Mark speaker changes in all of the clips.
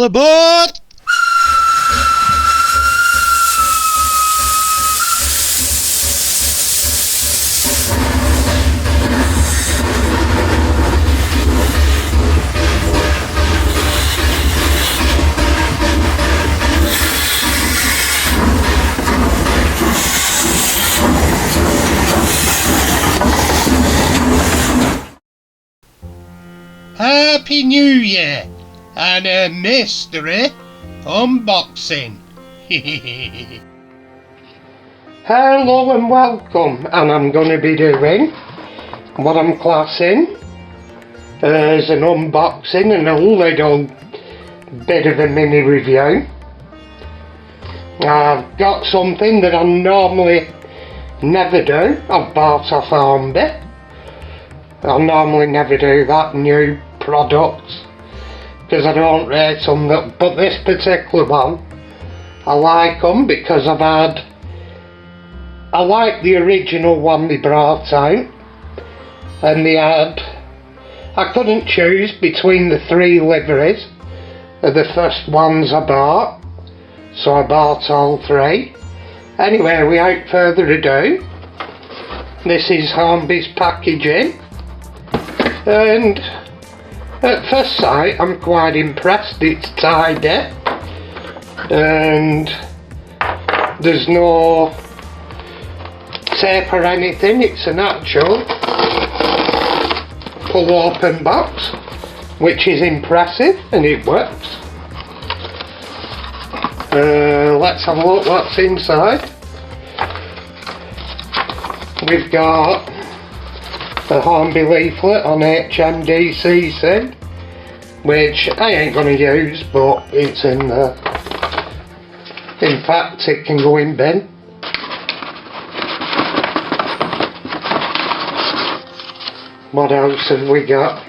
Speaker 1: All aboard! Happy New Year and a mystery unboxing.
Speaker 2: Hello and welcome, and I'm going to be doing what I'm classing as an unboxing and a little bit of a mini review. I've got something that I normally never do. I've bought off hornby. I normally never do that, new products, because I don't rate them, but this particular one I like them because I like the original one they brought out, and I couldn't choose between the 3 liveries of the first ones I bought, so I bought all 3. Anyway, without further ado, this is hornby's packaging. And at first sight I'm quite impressed. It's tidy and there's no tape or anything. It's an actual pull open box, which is impressive, and it works. Let's have a look what's inside. We've got a hornby leaflet on HMDCC, which I ain't going to use, but it's in there. In fact, it can go in bin. What else have we got?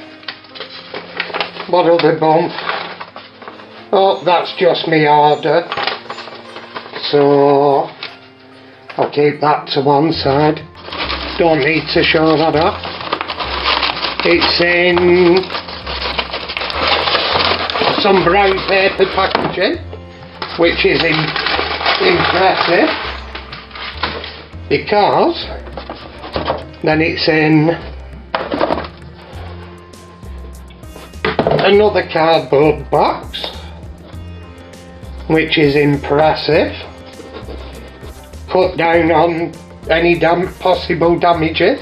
Speaker 2: What other bump? Oh, that's just my order, so I'll keep that to one side. Don't need to show that off. It's in some brown paper packaging, which is impressive, because then it's in another cardboard box, which is impressive. Cut down on any possible damages.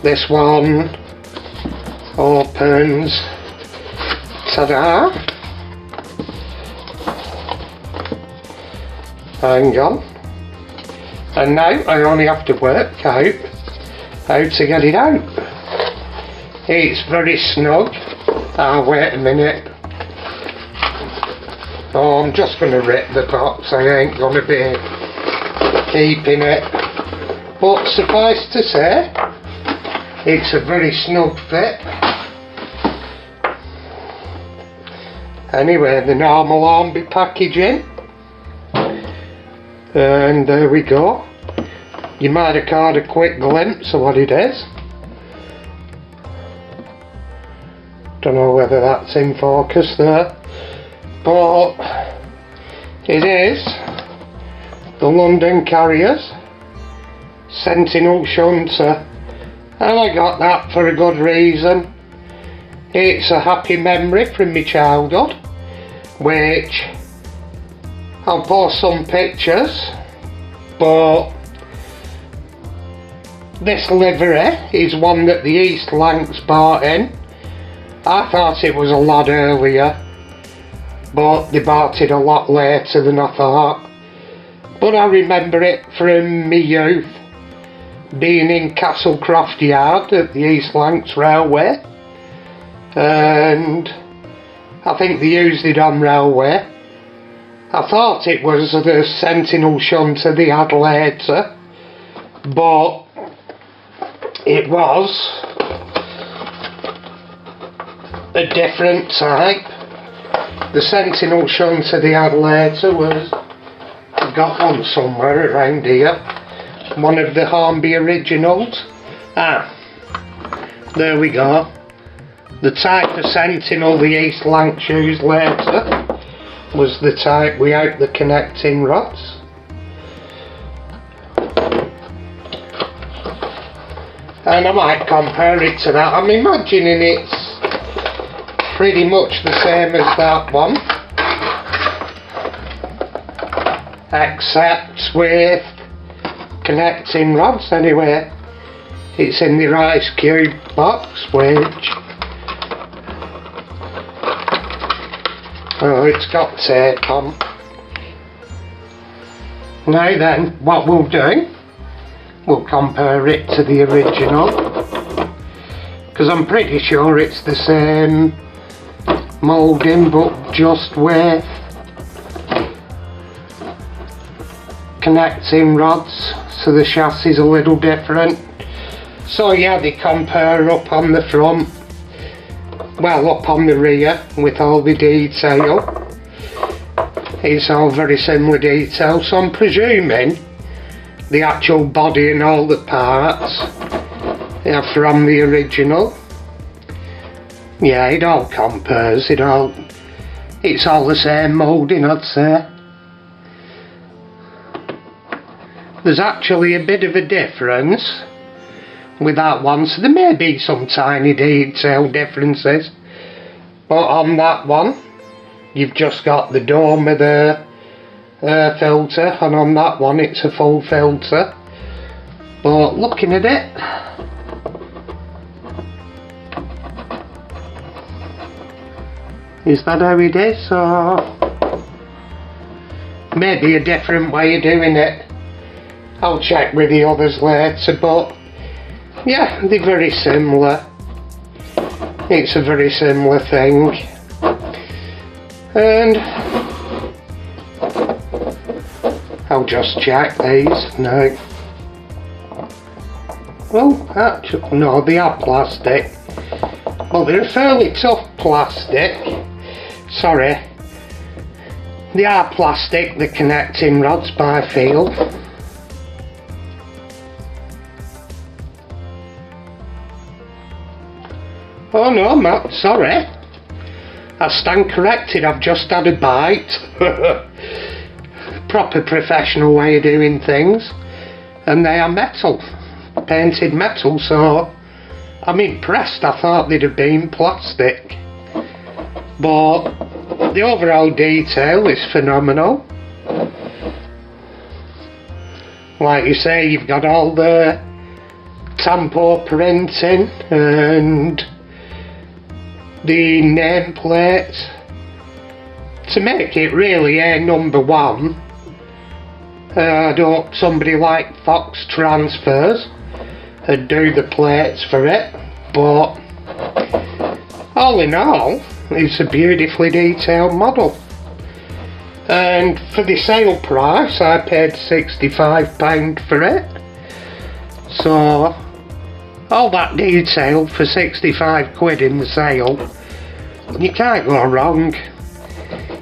Speaker 2: This one opens. Ta-da! Hang on. And now I only have to work out how to get it out. It's very snug. Wait a minute. Oh, I'm just going to rip the box. I ain't going to be keeping it, but suffice to say it's a very snug fit. Anyway, the normal hornby packaging, and there we go. You might have caught a quick glimpse of what it is. Don't know whether that's in focus there, but it is the London Carriers Sentinel Shunter, and I got that for a good reason. It's a happy memory from my childhood, which I'll post some pictures, but this livery is one that the East Lancs bought in. I thought it was a lot earlier, but they bought it a lot later than I thought. But I remember it from my youth, being in Castlecroft Yard at the East Lancs Railway, and I think they used it on railway. I thought it was the Sentinel Shunter they had later, but it was a different type. The Sentinel Shunter they had later was, I've got one somewhere around here, one of the hornby originals. There we go. The type of Sentinel the East Lancs used later was the type without the connecting rods. And I might compare it to that. I'm imagining it's pretty much the same as that one, except with connecting rods anyway. It's in the Ice Cube box, which, oh, it's got tape on. Now then, what we'll do, we'll compare it to the original, because I'm pretty sure it's the same moulding but just with connecting rods, so the chassis is a little different. So yeah, they compare up on the front, well, up on the rear with all the detail. It's all very similar detail, so I'm presuming the actual body and all the parts are from the original. Yeah, it all compares, it's all the same moulding, I'd say. There's actually a bit of a difference with that one, so there may be some tiny detail differences, but on that one you've just got the dome of the air filter, and on that one it's a full filter. But looking at it, is that how it is, or maybe a different way of doing it? I'll check with the others later, but yeah, they're very similar. It's a very similar thing. And I'll just check these now. Well, actually, no, they are plastic. Well, they're a fairly tough plastic. Sorry. They are plastic, the connecting rods, by feel. Oh no, Matt, sorry. I stand corrected, I've just had a bite. Proper professional way of doing things. And they are metal. Painted metal, so I'm impressed. I thought they'd have been plastic. But the overall detail is phenomenal. Like you say, you've got all the tampo printing and the nameplates to make it really a number one. Somebody like Fox Transfers would do the plates for it, but all in all, it's a beautifully detailed model. And for the sale price, I paid £65 for it. So all that detail for 65 quid in the sale, you can't go wrong,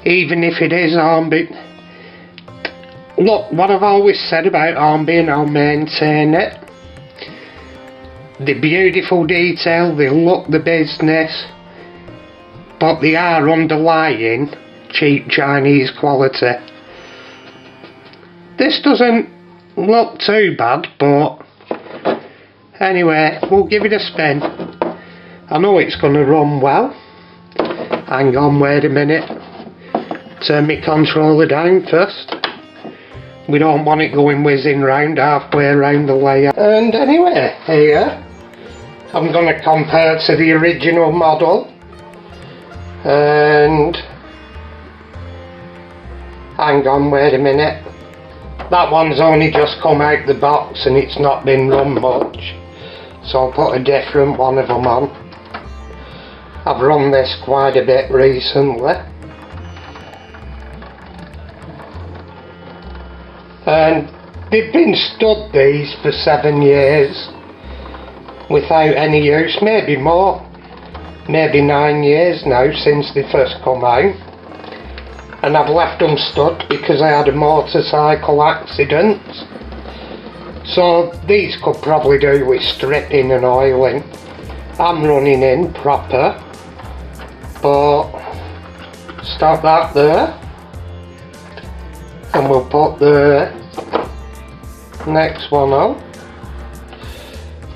Speaker 2: even if it is hornby. Look, what I've always said about hornby, and I'll maintain it, the beautiful detail, they look the business, but they are underlying cheap Chinese quality. This doesn't look too bad, but anyway, we'll give it a spin. I know it's going to run well. Hang on, wait a minute. Turn my controller down first. We don't want it going whizzing round halfway around the layer. And anyway, here I'm going to compare to the original model. And hang on, wait a minute. That one's only just come out the box and it's not been run much, so I'll put a different one of them on. I've run this quite a bit recently, and they've been stood these for 7 years without any use, maybe more, maybe 9 years now since they first come out. And I've left them stood because I had a motorcycle accident. So these could probably do with stripping and oiling. I'm running in proper. But stop that there, and we'll put the next one on,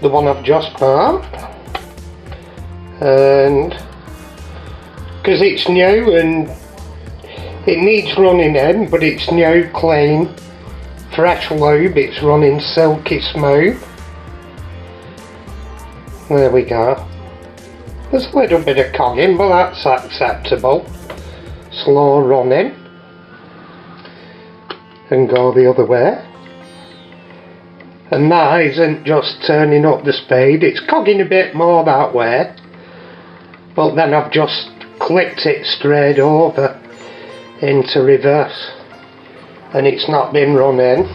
Speaker 2: the one I've just bought, and because it's new and it needs running in, but it's new, clean, fresh lube, it's running silky smooth. There we go. There's a little bit of cogging, but that's acceptable. Slow running. And go the other way. And that isn't just turning up the speed, it's cogging a bit more that way. But then I've just clicked it straight over into reverse. And it's not been running.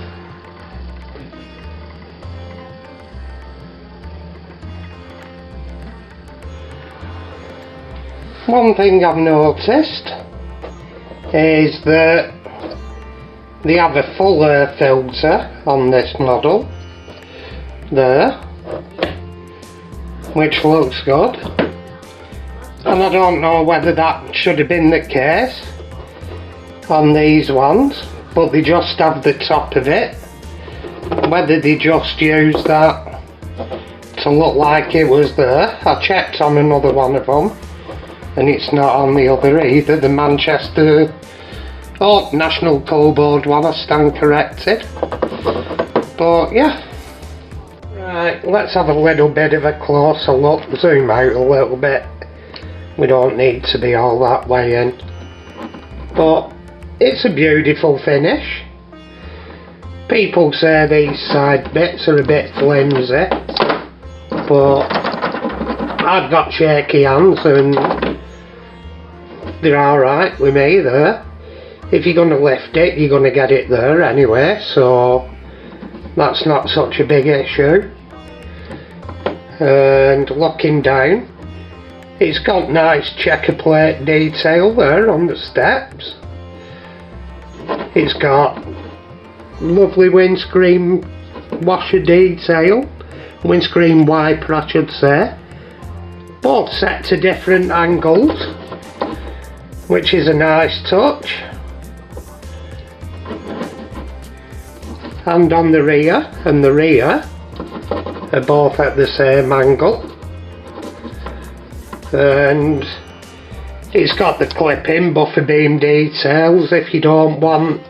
Speaker 2: One thing I've noticed is that they have a full air filter on this model there, which looks good, and I don't know whether that should have been the case on these ones, but they just have the top of it, whether they just used that to look like it was there. I checked on another one of them and it's not on the other either, the Manchester National Coal Board one, I stand corrected. But yeah, right, let's have a little bit of a closer look, zoom out a little bit, we don't need to be all that way in, but it's a beautiful finish. People say these side bits are a bit flimsy, but I've got shaky hands and they're alright with me there. If you're going to lift it, you're going to get it there anyway, so that's not such a big issue. And looking down, it's got nice checker plate detail there on the steps. It's got lovely windscreen washer detail, windscreen wiper I should say, both set to different angles, which is a nice touch. And on the rear and the rear are both at the same angle, and it's got the clipping buffer beam details if you don't want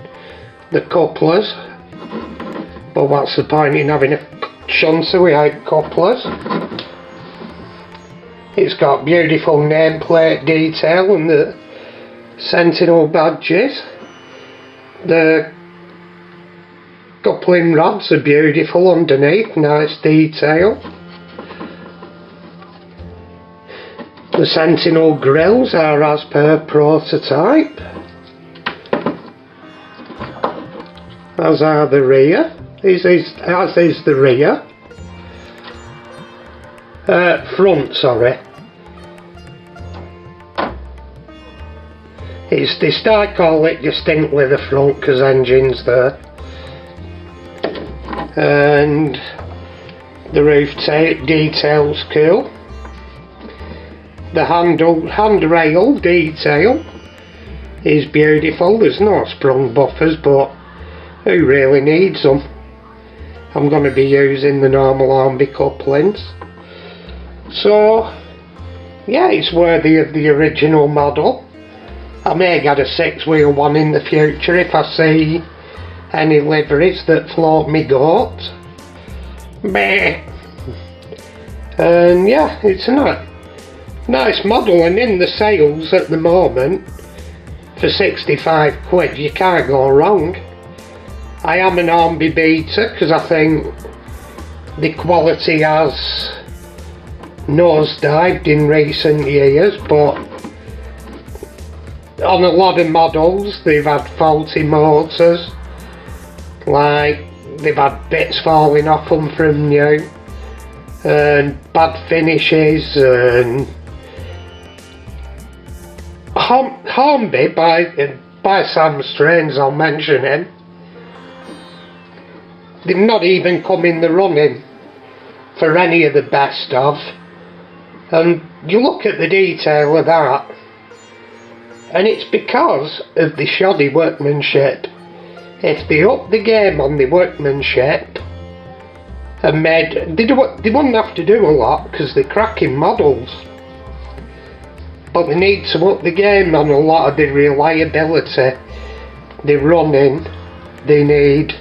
Speaker 2: the couplers, but what's the point in having a shunter without couplers. It's got beautiful nameplate detail and the Sentinel badges. The coupling rods are beautiful underneath, nice detail. The Sentinel grills are as per prototype, as are the rear, as is the rear. Front, sorry. I call it distinctly the front because engine's there. And the roof detail's cool. The handrail detail is beautiful. There's no sprung buffers, but who really needs them? I'm going to be using the normal hornby couplings. So yeah, it's worthy of the original model. I may get a 6-wheel one in the future if I see any liveries that float me goat. And yeah, it's a nice model, and in the sales at the moment for 65 quid you can't go wrong. I am an hornby beater because I think the quality has nosedived in recent years, but on a lot of models they've had faulty motors, like they've had bits falling off them from new, and bad finishes, and Hornby by Sam Strains I'll mention him, they've not even come in the running for any of the best of, and you look at the detail of that, And it's because of the shoddy workmanship. If they up the game on the workmanship and they wouldn't have to do a lot because they're cracking models, but they need to up the game on a lot of the reliability, the running. They need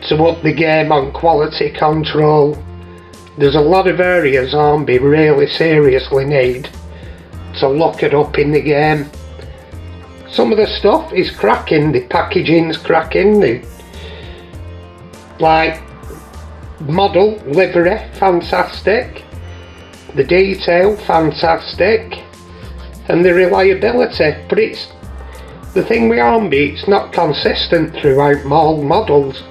Speaker 2: to up the game on quality control. There's a lot of areas Hornby really seriously need to look it up in the game. Some of the stuff is cracking, the packaging's cracking, the model, livery, fantastic, the detail, fantastic, and the reliability. But it's the thing with Hornby, it's not consistent throughout all models.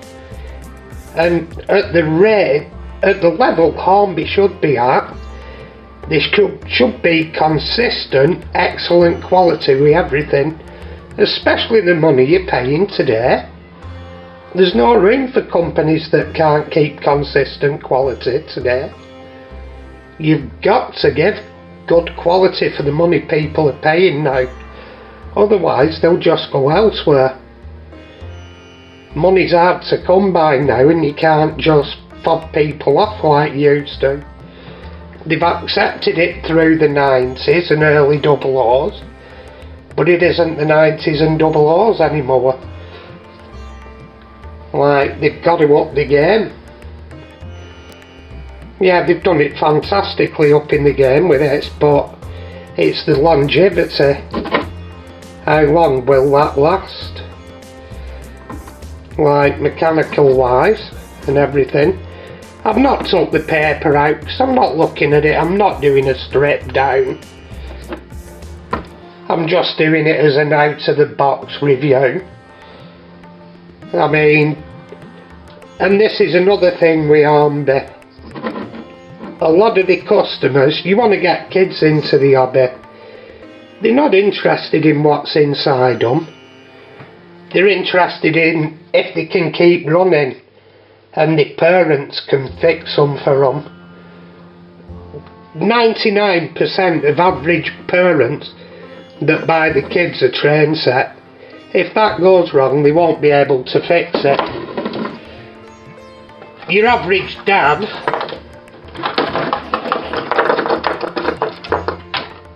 Speaker 2: And at the level Hornby should be at, this should be consistent, excellent quality with everything, especially the money you're paying today. There's no room for companies that can't keep consistent quality today. You've got to give good quality for the money people are paying now. Otherwise they'll just go elsewhere. Money's hard to come by now, and you can't just fob people off like you used to. They've accepted it through the 90s and early 00s, but it isn't the 90s and 00s anymore. They've got to up the game. Yeah, they've done it fantastically up in the game with it, but it's the longevity. How long will that last? Mechanical wise and everything. I've not took the paper out because I'm not looking at it. I'm not doing a strip down. I'm just doing it as an out of the box review. I mean, and this is another thing with Hornby. A lot of the customers, you want to get kids into the hobby, they're not interested in what's inside them. They're interested in if they can keep running and the parents can fix them for them. 99% of average parents that buy the kids a train set, if that goes wrong they won't be able to fix it. Your average dad,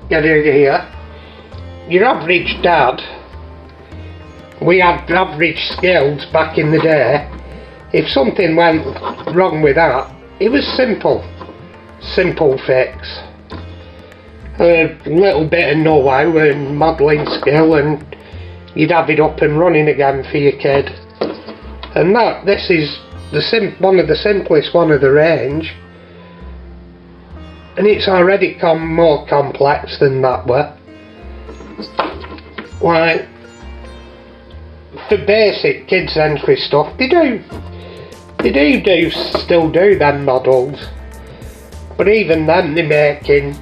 Speaker 2: get over here, your average dad, we had average skills back in the day. If something went wrong with that, it was simple fix. A little bit of know-how and modelling skill and you'd have it up and running again for your kid. And this is one of the simplest one of the range, and it's already more complex than that were. For basic kids entry stuff, they still do them models, but even then they're making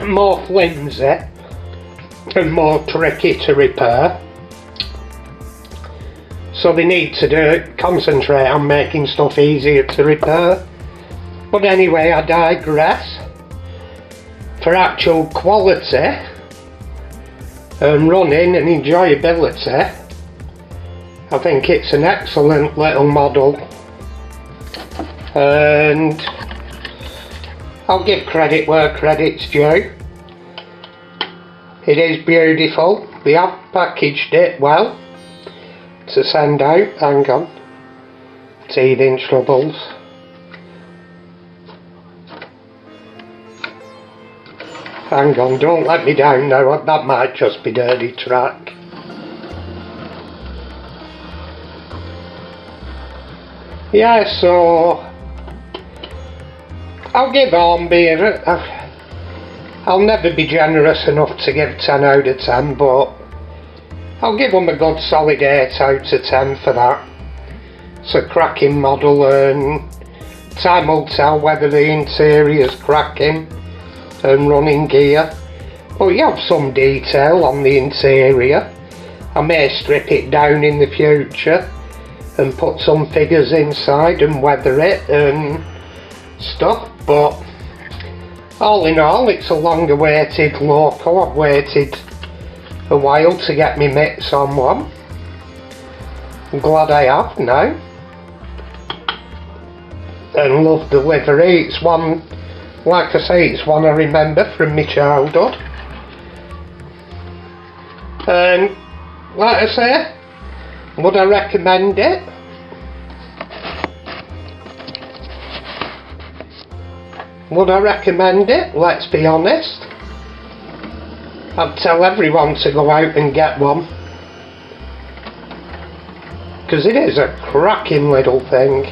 Speaker 2: more flimsy and more tricky to repair, so they need to concentrate on making stuff easier to repair. But anyway, I digress. For actual quality and running and enjoyability, I think it's an excellent little model, and I'll give credit where credit's due. It is beautiful. They have packaged it well to send out. Hang on, teething troubles. Hang on, don't let me down now, that might just be dirty track. Yeah, so I'll give Hornby I'll never be generous enough to give 10 out of 10, but I'll give them a good solid 8 out of 10 for that. It's a cracking model, and time will tell whether the interior's cracking and running gear, but you have some detail on the interior. I may strip it down in the future and put some figures inside and weather it and stuff, but all in all, it's a long awaited local. I've waited a while to get me mitts on one. I'm glad I have now. And love the livery. It's one, like I say, it's one I remember from my childhood. And like I say, would I recommend it? Would I recommend it? Let's be honest. I'd tell everyone to go out and get one, because it is a cracking little thing.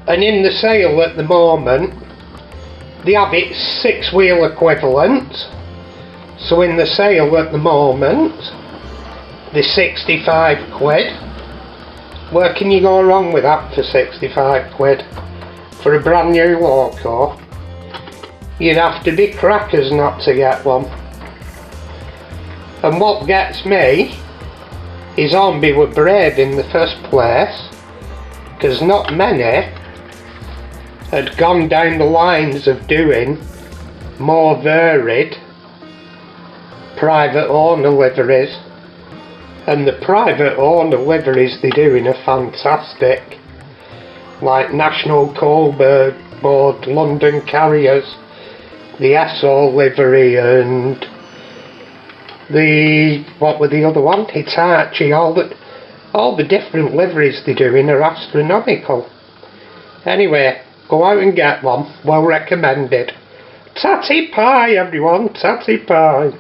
Speaker 2: And in the sale at the moment, they have its 6-wheel equivalent. So in the sale at the moment, they're 65 quid. Where can you go wrong with that for 65 quid? For a brand new loco? You'd have to be crackers not to get one. And what gets me is Hornby were brave in the first place, because not many had gone down the lines of doing more varied private owner liveries, and the private owner liveries they're doing are fantastic, like National Coal Board, London Carriers, the SO livery, and the, what were the other one, Hitachi. All the different liveries they're doing are astronomical. Anyway, go out and get one, well recommended. Tatty pie everyone, tatty pie.